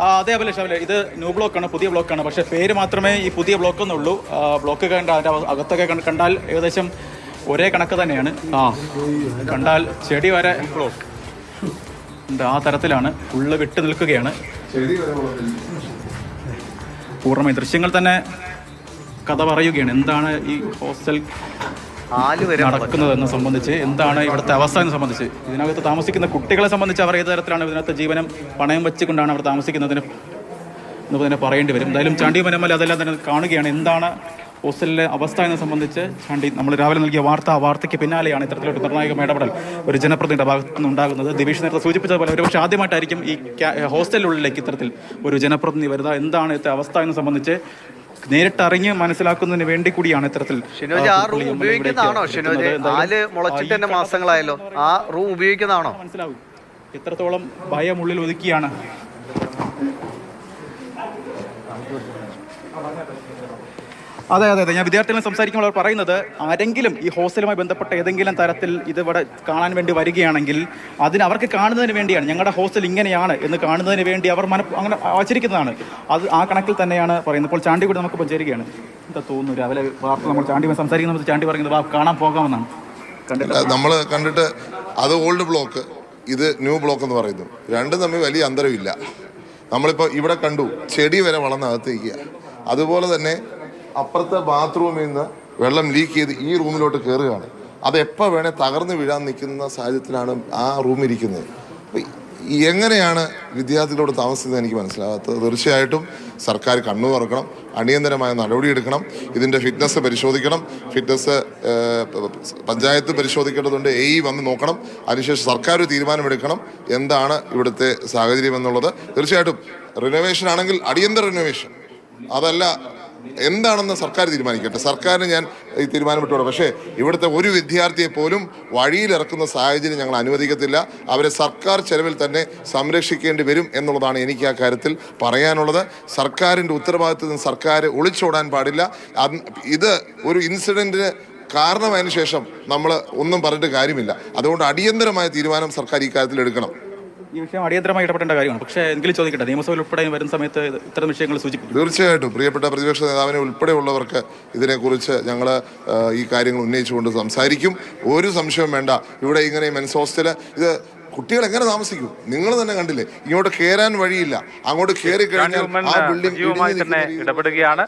അതെ അഭിലാഷ്, ഇത് ന്യൂ ബ്ലോക്കാണ്, പുതിയ ബ്ലോക്കാണ്. പക്ഷേ പേര് മാത്രമേ ഈ പുതിയ ബ്ലോക്ക് എന്നുള്ളൂ. ബ്ലോക്ക് കണ്ട അതിൻ്റെ അകത്തൊക്കെ കണ്ടാൽ ഏകദേശം ഒരേ കണക്ക് തന്നെയാണ്. കണ്ടാൽ ചെടി വരെ ബ്ലോക്ക് ഉണ്ട്. ആ തരത്തിലാണ്, ഫുള്ള് വിട്ട് നിൽക്കുകയാണ് പൂർണ്ണമായി. ദൃശ്യങ്ങൾ തന്നെ കഥ പറയുകയാണ് എന്താണ് ഈ ഹോസ്റ്റൽ നടക്കുന്നതെന്ന് സംബന്ധിച്ച്, എന്താണ് ഇവിടുത്തെ അവസ്ഥ എന്ന് സംബന്ധിച്ച്. ഇതിനകത്ത് താമസിക്കുന്ന കുട്ടികളെ സംബന്ധിച്ച് അവർ ഏത് തരത്തിലാണ് ഇതിനകത്ത് ജീവനം പണയം വെച്ചുകൊണ്ടാണ് അവർ താമസിക്കുന്നതിന് എന്ന് തന്നെ പറയേണ്ടി വരും. എന്തായാലും ചാണ്ടി മനമൽ അതെല്ലാം തന്നെ കാണുകയാണ് എന്താണ് ഹോസ്റ്റലിലെ അവസ്ഥ എന്ന് സംബന്ധിച്ച്. ചാണ്ടി നമ്മൾ രാവിലെ നൽകിയ വാർത്തയ്ക്ക് പിന്നാലെയാണ് ഇത്തരത്തിലൊരു നിർണായക ഇടപെടൽ ഒരു ജനപ്രതിനിധിയുടെ ഭാഗത്തു നിന്നുണ്ടാകുന്നത്. ദിവേഷ് നേരത്തെ സൂചിപ്പിച്ചതുപോലെ ഒരുപക്ഷെ ആദ്യമായിട്ടായിരിക്കും ഈ ഹോസ്റ്റലിനുള്ളിലേക്ക് ഇത്തരത്തിൽ ഒരു ജനപ്രതിനിധി വരുന്നത്. എന്താണ് ഇന്നത്തെ അവസ്ഥ എന്ന് സംബന്ധിച്ച് നേരിട്ടറിഞ്ഞ് മനസ്സിലാക്കുന്നതിന് വേണ്ടി കൂടിയാണ് ഇത്തരത്തിൽ. മാസങ്ങളായല്ലോ ആ റൂം ഉപയോഗിക്കുന്നതാണോ? മനസ്സിലാവും എത്രത്തോളം ഭയം ഉള്ളിൽ ഒതുക്കിയാണ്. അതെ, ഞാൻ വിദ്യാർത്ഥികളെ സംസാരിക്കുമ്പോൾ അവർ പറയുന്നത്, ആരെങ്കിലും ഈ ഹോസ്റ്റലുമായി ബന്ധപ്പെട്ട ഏതെങ്കിലും തരത്തിൽ ഇതിവിടെ കാണാൻ വേണ്ടി വരികയാണെങ്കിൽ അവർക്ക് കാണുന്നതിന് വേണ്ടിയാണ്, ഞങ്ങളുടെ ഹോസ്റ്റൽ ഇങ്ങനെയാണ് എന്ന് കാണുന്നതിന് വേണ്ടി അവർ അങ്ങനെ ആചരിക്കുന്നതാണ്. അത് ആ കണക്കിൽ തന്നെയാണ് പറയുന്നത്. ഇപ്പോൾ ചാണ്ടി കൂടി നമുക്ക് ചേരുകയാണ്. എന്താ തോന്നുന്നു രാവിലെ വാർത്ത നമ്മൾ ചാണ്ടി സംസാരിക്കുന്ന ചാണ്ടി പറയുന്നത് കാണാൻ പോകാമെന്നാണ്. നമ്മൾ കണ്ടിട്ട് അത് ഓൾഡ് ബ്ലോക്ക്, ഇത് ന്യൂ ബ്ലോക്ക് എന്ന് പറയുന്നു. രണ്ടും തമ്മിൽ വലിയ അന്തരമില്ല. നമ്മളിപ്പോൾ ഇവിടെ കണ്ടു ചെടി വരെ വളർന്നകത്തേക്കുക. അതുപോലെ തന്നെ അപ്പുറത്തെ ബാത്റൂമിൽ നിന്ന് വെള്ളം ലീക്ക് ചെയ്ത് ഈ റൂമിലോട്ട് കയറുകയാണ്. അത് എപ്പോൾ വേണേൽ തകർന്ന് വീഴാൻ നിൽക്കുന്ന സാഹചര്യത്തിലാണ് ആ റൂം ഇരിക്കുന്നത്. എങ്ങനെയാണ് വിദ്യാർത്ഥികളോട് താമസിക്കുന്നത് എനിക്ക് മനസ്സിലാകാത്തത്. തീർച്ചയായിട്ടും സർക്കാർ കണ്ണു തുറക്കണം, അടിയന്തരമായ നടപടിയെടുക്കണം. ഇതിൻ്റെ ഫിറ്റ്നസ് പരിശോധിക്കണം. ഫിറ്റ്നസ് പഞ്ചായത്ത് പരിശോധിക്കേണ്ടതുണ്ട്, വന്ന് നോക്കണം. അതിനുശേഷം സർക്കാർ ഒരു തീരുമാനമെടുക്കണം എന്താണ് ഇവിടുത്തെ സാഹചര്യം എന്നുള്ളത്. തീർച്ചയായിട്ടും റിനോവേഷൻ ആണെങ്കിൽ അടിയന്തര റിനോവേഷൻ, അതല്ല എന്താണെന്ന് സർക്കാർ തീരുമാനിക്കട്ടെ. സർക്കാരിന് ഞാൻ ഈ തീരുമാനം വിട്ടുകൊടുക്കും. പക്ഷേ ഇവിടുത്തെ ഒരു വിദ്യാർത്ഥിയെ പോലും വഴിയിലിറക്കുന്ന സാഹചര്യം ഞങ്ങൾ അനുവദിക്കത്തില്ല. അവരെ സർക്കാർ ചെലവിൽ തന്നെ സംരക്ഷിക്കേണ്ടി വരും എന്നുള്ളതാണ് എനിക്ക് ആ കാര്യത്തിൽ പറയാനുള്ളത്. സർക്കാരിൻ്റെ ഉത്തരവാദിത്തത്തിൽ നിന്ന് സർക്കാർ ഒളിച്ചോടാൻ പാടില്ല. ഇത് ഒരു ഇൻസിഡൻറ്റിന് കാരണമായതിനു ശേഷം നമ്മൾ ഒന്നും പറഞ്ഞിട്ട് കാര്യമില്ല. അതുകൊണ്ട് അടിയന്തരമായ തീരുമാനം സർക്കാർ ഈ കാര്യത്തിൽ എടുക്കണം. ഈ വിഷയം അടിയന്തരമായി ഇടപെടേണ്ട കാര്യമാണ്. പക്ഷേ എങ്കിലും ചോദിക്കട്ടെ, നിയമസഭയിൽ ഉൾപ്പെടെ വരുന്ന സമയത്ത് ഇത്തരം വിഷയങ്ങൾ സൂചിപ്പിക്കും. തീർച്ചയായിട്ടും പ്രിയപ്പെട്ട പ്രതിപക്ഷ നേതാവിനെ ഉൾപ്പെടെയുള്ളവർക്ക് ഇതിനെക്കുറിച്ച് ഞങ്ങൾ ഈ കാര്യങ്ങൾ ഉന്നയിച്ചുകൊണ്ട് സംസാരിക്കും. ഒരു സംശയവും വേണ്ട. ഇവിടെ ഇങ്ങനെ മെൻസ് ഹോസ്റ്റല്, ഇത് കുട്ടികൾ എങ്ങനെ താമസിക്കും? നിങ്ങൾ തന്നെ കണ്ടില്ലേ, ഇങ്ങോട്ട് കയറാൻ വഴിയില്ല. അങ്ങോട്ട് കയറി കഴിഞ്ഞാൽ ആ ബിൽഡിംഗ് ഇടപെടുകയാണ്.